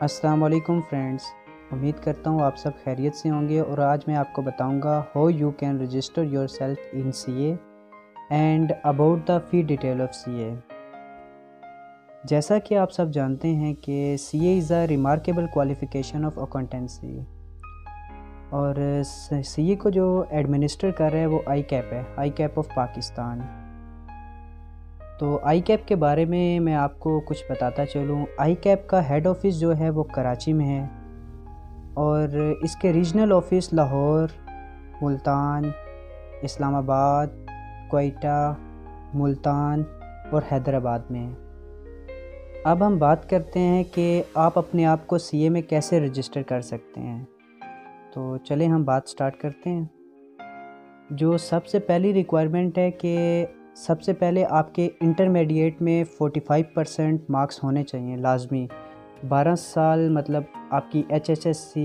अस्सलाम वालेकुम फ्रेंड्स। उम्मीद करता हूँ आप सब खैरियत से होंगे और आज मैं आपको बताऊँगा how you can register your self in CA and about the fee detail of CA। जैसा कि आप सब जानते हैं कि CA is a remarkable qualification of accountancy और CA को जो एडमिनिस्टर कर रहा है वो ICAP है, ICAP ऑफ पाकिस्तान। तो ICAP के बारे में मैं आपको कुछ बताता चलूँ। ICAP का हेड ऑफ़िस जो है वो कराची में है और इसके रीजनल ऑफ़िस लाहौर, मुल्तान, इस्लामाबाद, क्वेटा, मुल्तान और हैदराबाद में है। अब हम बात करते हैं कि आप अपने आप को CA में कैसे रजिस्टर कर सकते हैं। तो चलें हम बात स्टार्ट करते हैं। जो सबसे पहली रिक्वायरमेंट है कि सबसे पहले आपके इंटरमीडिएट में 45% मार्क्स होने चाहिए लाजमी। 12 साल मतलब आपकी HSSC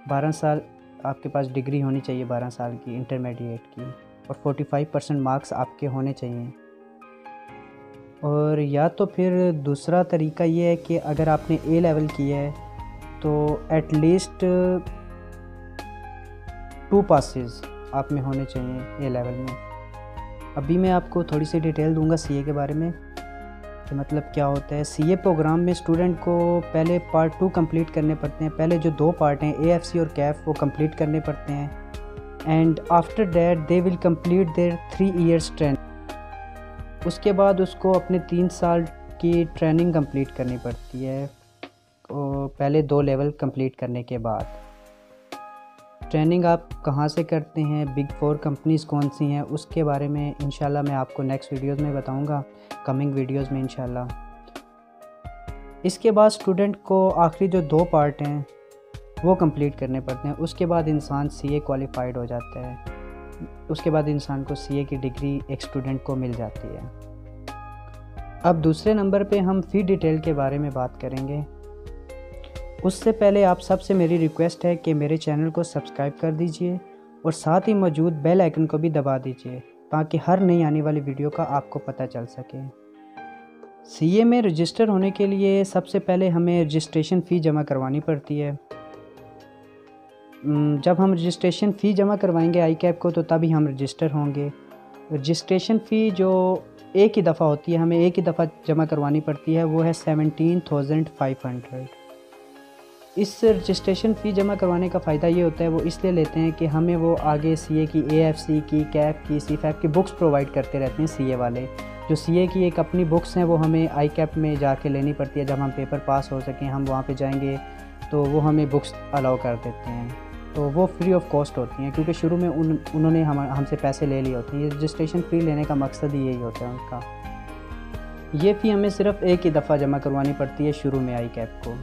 12 साल आपके पास डिग्री होनी चाहिए 12 साल की इंटरमीडिएट की और 45% मार्क्स आपके होने चाहिए। और या तो फिर दूसरा तरीका ये है कि अगर आपने A लेवल किया है तो एटलीस्ट 2 पासेस आप में होने चाहिए A लेवल में। अभी मैं आपको थोड़ी सी डिटेल दूंगा CA के बारे में कि मतलब क्या होता है। CA प्रोग्राम में स्टूडेंट को पहले पार्ट 2 कंप्लीट करने पड़ते हैं। पहले जो 2 पार्ट हैं AFC और CAF वो कंप्लीट करने पड़ते हैं and after that they will complete their 3 years training. उसके बाद उसको अपने 3 साल की ट्रेनिंग कंप्लीट करनी पड़ती है और पहले 2 लेवल कंप्लीट करने के बाद। ट्रेनिंग आप कहाँ से करते हैं, बिग 4 कंपनीज़ कौन सी हैं, उसके बारे में इंशाल्लाह मैं आपको नेक्स्ट वीडियोज़ में बताऊंगा, कमिंग वीडियोज़ में इंशाल्लाह। इसके बाद स्टूडेंट को आखिरी जो 2 पार्ट हैं वो कंप्लीट करने पड़ते हैं। उसके बाद इंसान CA क्वालिफाइड हो जाता है। उसके बाद इंसान को CA की डिग्री एक स्टूडेंट को मिल जाती है। अब दूसरे नंबर पे हम फ़ी डिटेल के बारे में बात करेंगे। उससे पहले आप सबसे मेरी रिक्वेस्ट है कि मेरे चैनल को सब्सक्राइब कर दीजिए और साथ ही मौजूद बेल आइकन को भी दबा दीजिए ताकि हर नई आने वाली वीडियो का आपको पता चल सके। CA में रजिस्टर होने के लिए सबसे पहले हमें रजिस्ट्रेशन फ़ी जमा करवानी पड़ती है। जब हम रजिस्ट्रेशन फ़ी जमा करवाएंगे ICAP को तो तभी हम रजिस्टर होंगे। रजिस्ट्रेशन फ़ी जो एक ही दफ़ा होती है, हमें एक ही दफ़ा जमा करवानी पड़ती है, वो है 17,500। इस रजिस्ट्रेशन फ़ी जमा करवाने का फ़ायदा ये होता है, वो इसलिए लेते हैं कि हमें वो आगे CA की AFC की CAF की CFAP की बुक्स प्रोवाइड करते रहते हैं CA वाले। जो CA की एक अपनी बुक्स हैं वो हमें ICAP में जाके लेनी पड़ती है। जब हम पेपर पास हो सकें हम वहाँ पे जाएंगे तो वो हमें बुक्स अलाउ कर देते हैं। तो वो फ्री ऑफ कॉस्ट होती हैं क्योंकि शुरू में उन्होंने हमसे पैसे ले लिए होते हैं। ये रजिस्ट्रेशन फ़ी लेने का मकसद ही यही होता है उनका। ये फ़ी हमें सिर्फ़ एक ही दफ़ा जमा करवानी पड़ती है शुरू में ICAP को।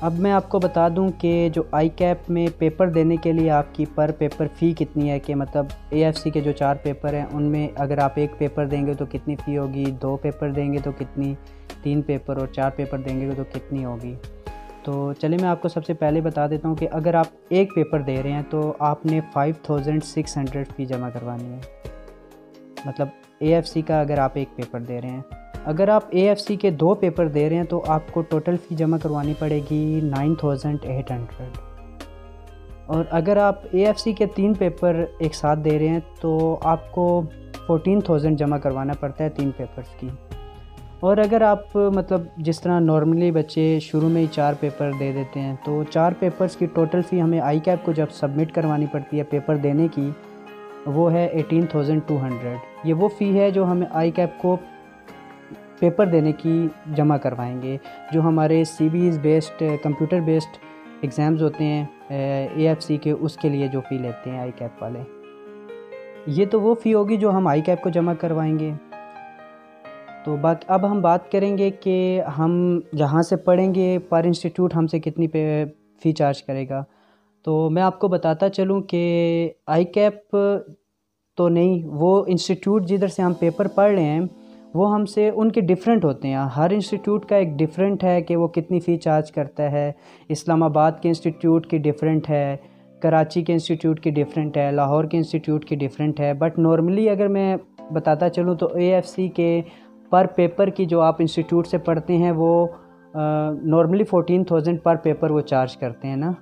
अब मैं आपको बता दूं कि जो ICAP में पेपर देने के लिए आपकी पर पेपर फ़ी कितनी है, कि मतलब AFC के जो 4 पेपर हैं उनमें अगर आप 1 पेपर देंगे तो कितनी फ़ी होगी, 2 पेपर देंगे तो कितनी, 3 पेपर और 4 पेपर देंगे तो कितनी होगी। तो चलिए मैं आपको सबसे पहले बता देता हूं कि अगर आप 1 पेपर दे रहे हैं तो आपने 5600 फ़ी जमा करवानी है। मतलब AFC का अगर आप 1 पेपर दे रहे हैं, अगर आप AFC के 2 पेपर दे रहे हैं तो आपको टोटल फ़ी जमा करवानी पड़ेगी 9800। और अगर आप AFC के 3 पेपर एक साथ दे रहे हैं तो आपको 14,000 जमा करवाना पड़ता है 3 पेपर्स की। और अगर आप मतलब जिस तरह नॉर्मली बच्चे शुरू में ही 4 पेपर दे देते हैं तो 4 पेपर्स की टोटल फ़ी हमें ICAP को जब सबमिट करवानी पड़ती है पेपर देने की, वो है 18,200। ये वो फ़ी है जो हमें ICAP को पेपर देने की जमा करवाएंगे। जो हमारे CBE based computer based exams होते हैं AFC के, उसके लिए जो फ़ी लेते हैं ICAP वाले। ये तो वो फ़ी होगी जो हम ICAP को जमा करवाएंगे। तो बाकी अब हम बात करेंगे कि हम जहाँ से पढ़ेंगे पर इंस्टीट्यूट हमसे कितनी फ़ी चार्ज करेगा। तो मैं आपको बताता चलूँ कि ICAP तो नहीं, वो इंस्टीट्यूट जिधर से हम पेपर पढ़ रहे हैं वो हमसे उनके डिफरेंट होते हैं। हर इंस्टीट्यूट का एक डिफरेंट है कि वो कितनी फ़ी चार्ज करता है। इस्लामाबाद के इंस्टीट्यूट की डिफरेंट है, कराची के इंस्टीट्यूट की डिफरेंट है, लाहौर के इंस्टीट्यूट की डिफरेंट है। बट नॉर्मली अगर मैं बताता चलूँ तो AFC के पर पेपर की जो आप इंस्टीट्यूट से पढ़ते हैं वो नॉर्मली 14,000 पर पेपर वो चार्ज करते हैं ना।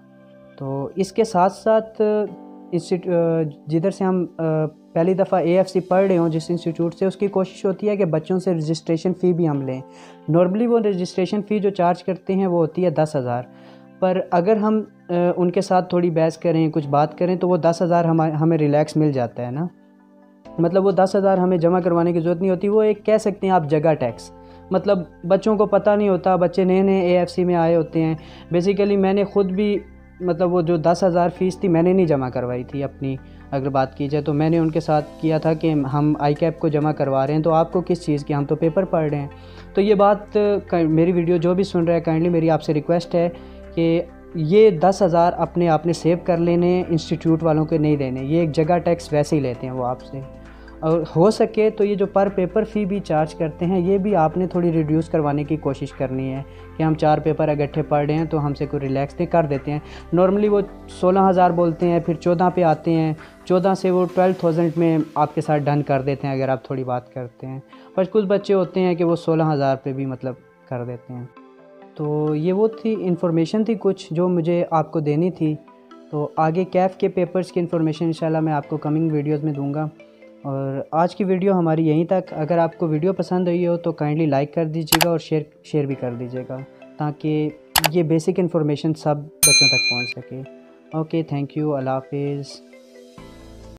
तो इसके साथ साथ जिधर से हम पहली दफ़ा AFC पढ़ रहे हों जिस इंस्टीट्यूट से, उसकी कोशिश होती है कि बच्चों से रजिस्ट्रेशन फ़ी भी हम लें। नॉर्मली वो रजिस्ट्रेशन फ़ी जो चार्ज करते हैं वो होती है 10,000, पर अगर हम उनके साथ थोड़ी बहस करें, कुछ बात करें, तो वो 10,000 हमें रिलैक्स मिल जाता है ना। मतलब वो 10,000 हमें जमा करवाने की ज़रूरत नहीं होती। वो एक कह सकते हैं आप जगह टैक्स, मतलब बच्चों को पता नहीं होता, बच्चे नए नए AFC में आए होते हैं। बेसिकली मैंने ख़ुद भी मतलब वो जो 10,000 फ़ीस थी मैंने नहीं जमा करवाई थी अपनी, अगर बात की जाए तो मैंने उनके साथ किया था कि हम ICAP को जमा करवा रहे हैं, तो आपको किस चीज़ की, हम तो पेपर पढ़ रहे हैं। तो ये बात मेरी वीडियो जो भी सुन रहा है, काइंडली मेरी आपसे रिक्वेस्ट है कि ये 10,000 अपने आपने सेव कर लेने, इंस्टीट्यूट वालों के नहीं देने। ये एक जगह टैक्स वैसे ही लेते हैं वो आपसे, और हो सके तो ये जो पर पेपर फ़ी भी चार्ज करते हैं ये भी आपने थोड़ी रिड्यूस करवाने की कोशिश करनी है कि हम 4 पेपर इकट्ठे पढ़ रहे हैं तो हमसे कोई रिलैक्स नहीं कर देते हैं। नॉर्मली वो 16,000 बोलते हैं, फिर 14 पे आते हैं, 14 से वो 12,000 में आपके साथ डन कर देते हैं अगर आप थोड़ी बात करते हैं। पर कुछ बच्चे होते हैं कि वो 16,000 पे भी मतलब कर देते हैं। तो ये वो थी इन्फॉर्मेशन थी कुछ जो मुझे आपको देनी थी। तो आगे कैफ के पेपर्स की इन्फॉर्मेशन इंशाल्लाह मैं आपको कमिंग वीडियोस में दूंगा। और आज की वीडियो हमारी यहीं तक। अगर आपको वीडियो पसंद आई हो तो काइंडली लाइक कर दीजिएगा और शेयर भी कर दीजिएगा, ताकि ये बेसिक इन्फॉर्मेशन सब बच्चों तक पहुंच सके। ओके, थैंक यू, अल्लाह हाफिज़।